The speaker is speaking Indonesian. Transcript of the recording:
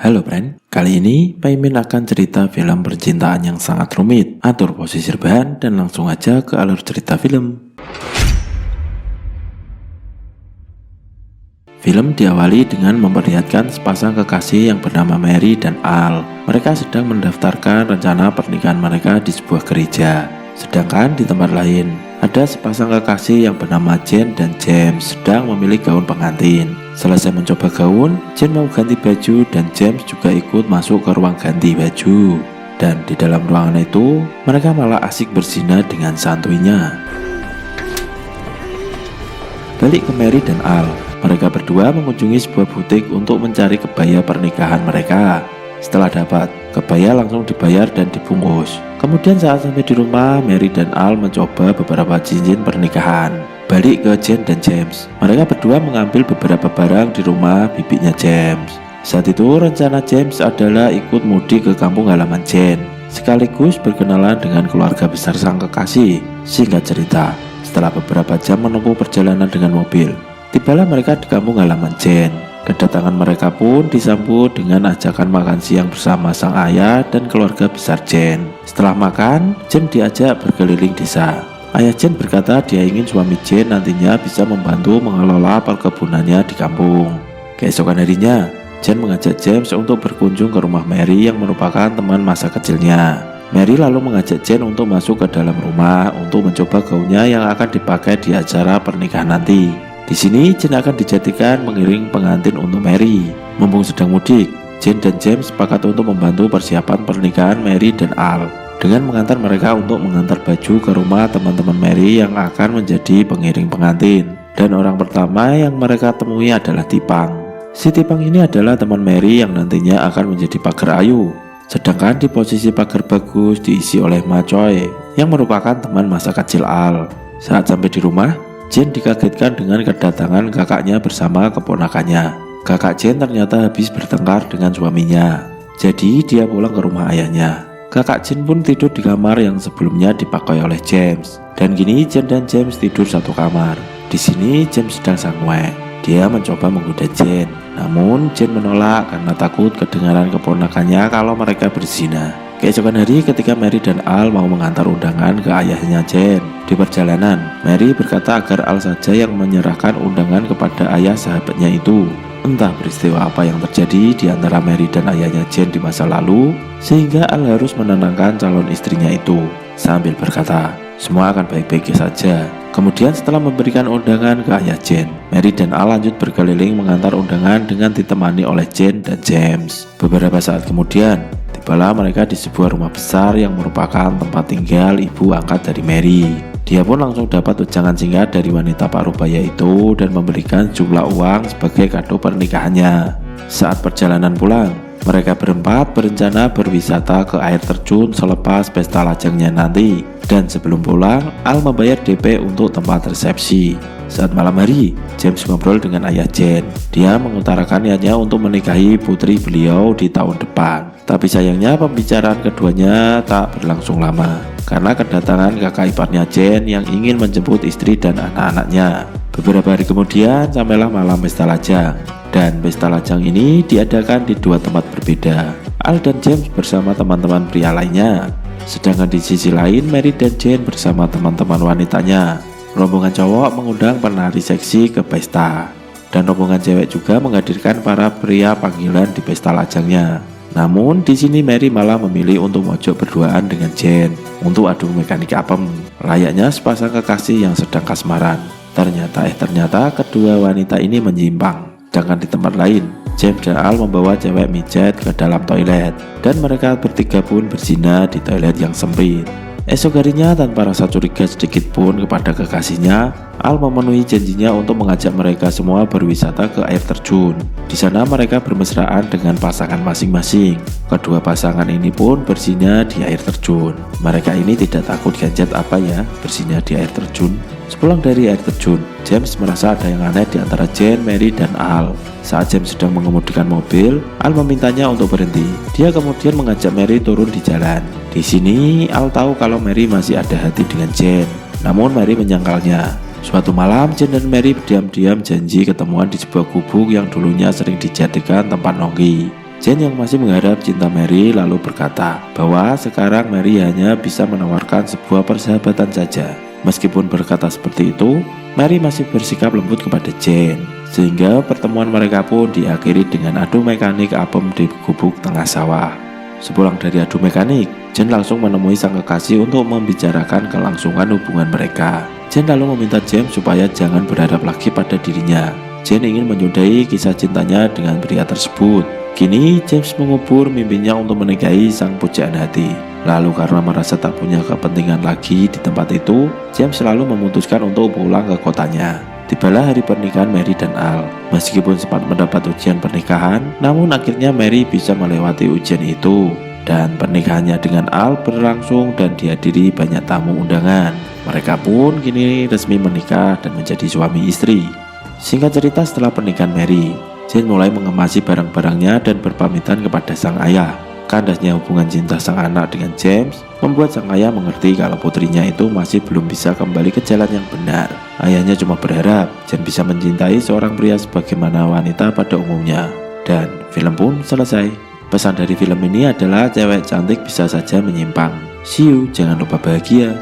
Halo friend, kali ini Paimin akan cerita film percintaan yang sangat rumit. Atur posisi rebahan dan langsung aja ke alur cerita film. Film diawali dengan memperlihatkan sepasang kekasih yang bernama Mary dan Al. Mereka sedang mendaftarkan rencana pernikahan mereka di sebuah gereja. Sedangkan di tempat lain, ada sepasang kekasih yang bernama Jane dan James sedang memilih gaun pengantin. Selesai mencoba gaun, Jane mau ganti baju dan James juga ikut masuk ke ruang ganti baju. Dan di dalam ruangan itu, mereka malah asik berzina dengan santuinya. Balik ke Mary dan Al, mereka berdua mengunjungi sebuah butik untuk mencari kebaya pernikahan mereka. Setelah dapat, kebaya langsung dibayar dan dibungkus. Kemudian saat sampai di rumah, Mary dan Al mencoba beberapa cincin pernikahan. Balik ke Jane dan James, mereka berdua mengambil beberapa barang di rumah bibinya James. Saat itu rencana James adalah ikut mudik ke kampung halaman Jane, sekaligus berkenalan dengan keluarga besar sang kekasih. Singkat cerita, setelah beberapa jam menempuh perjalanan dengan mobil, tibalah mereka di kampung halaman Jane. Kedatangan mereka pun disambut dengan ajakan makan siang bersama sang ayah dan keluarga besar Jane. Setelah makan, Jane diajak berkeliling desa. Ayah Jane berkata dia ingin suami Jane nantinya bisa membantu mengelola perkebunannya di kampung. Keesokan harinya, Jane mengajak James untuk berkunjung ke rumah Mary yang merupakan teman masa kecilnya. Mary lalu mengajak Jane untuk masuk ke dalam rumah untuk mencoba gaunnya yang akan dipakai di acara pernikahan nanti. Di sini Jane akan dijadikan mengiring pengantin untuk Mary. Mumpung sedang mudik, Jane dan James sepakat untuk membantu persiapan pernikahan Mary dan Al dengan mengantar mereka untuk mengantar baju ke rumah teman-teman Mary yang akan menjadi pengiring pengantin. Dan orang pertama yang mereka temui adalah Tipang. Si Tipang ini adalah teman Mary yang nantinya akan menjadi pagar ayu. Sedangkan di posisi pagar bagus diisi oleh Ma Choi yang merupakan teman masa kecil Al. Saat sampai di rumah, Jane dikagetkan dengan kedatangan kakaknya bersama keponakannya. Kakak Jane ternyata habis bertengkar dengan suaminya, jadi dia pulang ke rumah ayahnya. Kakak Jane pun tidur di kamar yang sebelumnya dipakai oleh James. Dan kini Jane dan James tidur satu kamar. Di sini James sedang sanguek. Dia mencoba menggoda Jane, namun Jane menolak karena takut kedengaran keponakannya kalau mereka berzina. Keesokan hari ketika Mary dan Al mau mengantar undangan ke ayahnya Jane. Di perjalanan, Mary berkata agar Al saja yang menyerahkan undangan kepada ayah sahabatnya itu. Entah peristiwa apa yang terjadi di antara Mary dan ayahnya Jane di masa lalu, sehingga Al harus menenangkan calon istrinya itu sambil berkata, semua akan baik-baik saja. Kemudian setelah memberikan undangan ke ayah Jane, Mary dan Al lanjut berkeliling mengantar undangan dengan ditemani oleh Jane dan James. Beberapa saat kemudian, tibalah mereka di sebuah rumah besar yang merupakan tempat tinggal ibu angkat dari Mary. Dia pun langsung dapat ujangan singkat dari wanita parubaya itu dan memberikan jumlah uang sebagai kado pernikahannya. Saat perjalanan pulang, mereka berempat berencana berwisata ke air terjun selepas pesta lajangnya nanti. Dan sebelum pulang, Al membayar DP untuk tempat resepsi. Saat malam hari, James ngobrol dengan ayah Jane. Dia mengutarakan niatnya untuk menikahi putri beliau di tahun depan. Tapi sayangnya pembicaraan keduanya tak berlangsung lama karena kedatangan kakak iparnya Jane yang ingin menjemput istri dan anak-anaknya. Beberapa hari kemudian sampailah malam pesta lajang. Dan pesta lajang ini diadakan di dua tempat berbeda. Al dan James bersama teman-teman pria lainnya, sedangkan di sisi lain Mary dan Jane bersama teman-teman wanitanya. Rombongan cowok mengundang penari seksi ke pesta, dan rombongan cewek juga menghadirkan para pria panggilan di pesta lajangnya. Namun di sini Mary malah memilih untuk mojok berduaan dengan Jane untuk adu mekanik apem, layaknya sepasang kekasih yang sedang kasmaran. Ternyata kedua wanita ini menyimpang. Sedangkan di tempat lain, James dan Al membawa cewek mijet ke dalam toilet, dan mereka bertiga pun berzina di toilet yang sempit. Esok harinya tanpa rasa curiga sedikit pun kepada kekasihnya, Al memenuhi janjinya untuk mengajak mereka semua berwisata ke air terjun. Di sana mereka bermesraan dengan pasangan masing-masing. Kedua pasangan ini pun berzina di air terjun. Mereka ini tidak takut gadget apa ya berzina di air terjun. Sepulang dari air terjun, James merasa ada yang aneh di antara Jane, Mary, dan Al. Saat James sedang mengemudikan mobil, Al memintanya untuk berhenti. Dia kemudian mengajak Mary turun di jalan. Di sini, Al tahu kalau Mary masih ada hati dengan Jane, namun Mary menyangkalnya. Suatu malam, Jane dan Mary berdiam-diam janji ketemuan di sebuah gubuk yang dulunya sering dijadikan tempat nongki. Jane yang masih mengharap cinta Mary lalu berkata bahwa sekarang Mary hanya bisa menawarkan sebuah persahabatan saja. Meskipun berkata seperti itu, Mary masih bersikap lembut kepada Jane, sehingga pertemuan mereka pun diakhiri dengan adu mekanik apem di gubuk tengah sawah. Sepulang dari adu mekanik, Jane langsung menemui sang kekasih untuk membicarakan kelangsungan hubungan mereka. Jane lalu meminta James supaya jangan berharap lagi pada dirinya. Jane ingin menyudahi kisah cintanya dengan pria tersebut. Kini James mengubur mimpinya untuk menikahi sang pujaan hati. Lalu karena merasa tak punya kepentingan lagi di tempat itu, James selalu memutuskan untuk pulang ke kotanya. Tibalah hari pernikahan Mary dan Al. Meskipun sempat mendapat ujian pernikahan, namun akhirnya Mary bisa melewati ujian itu. Dan pernikahannya dengan Al berlangsung dan dihadiri banyak tamu undangan. Mereka pun kini resmi menikah dan menjadi suami istri. Singkat cerita, setelah pernikahan Mary, Jane mulai mengemasi barang-barangnya dan berpamitan kepada sang ayah. Kandasnya hubungan cinta sang anak dengan James membuat sang ayah mengerti kalau putrinya itu masih belum bisa kembali ke jalan yang benar. Ayahnya cuma berharap Jane bisa mencintai seorang pria sebagaimana wanita pada umumnya. Dan film pun selesai. Pesan dari film ini adalah cewek cantik bisa saja menyimpang. See you, jangan lupa bahagia.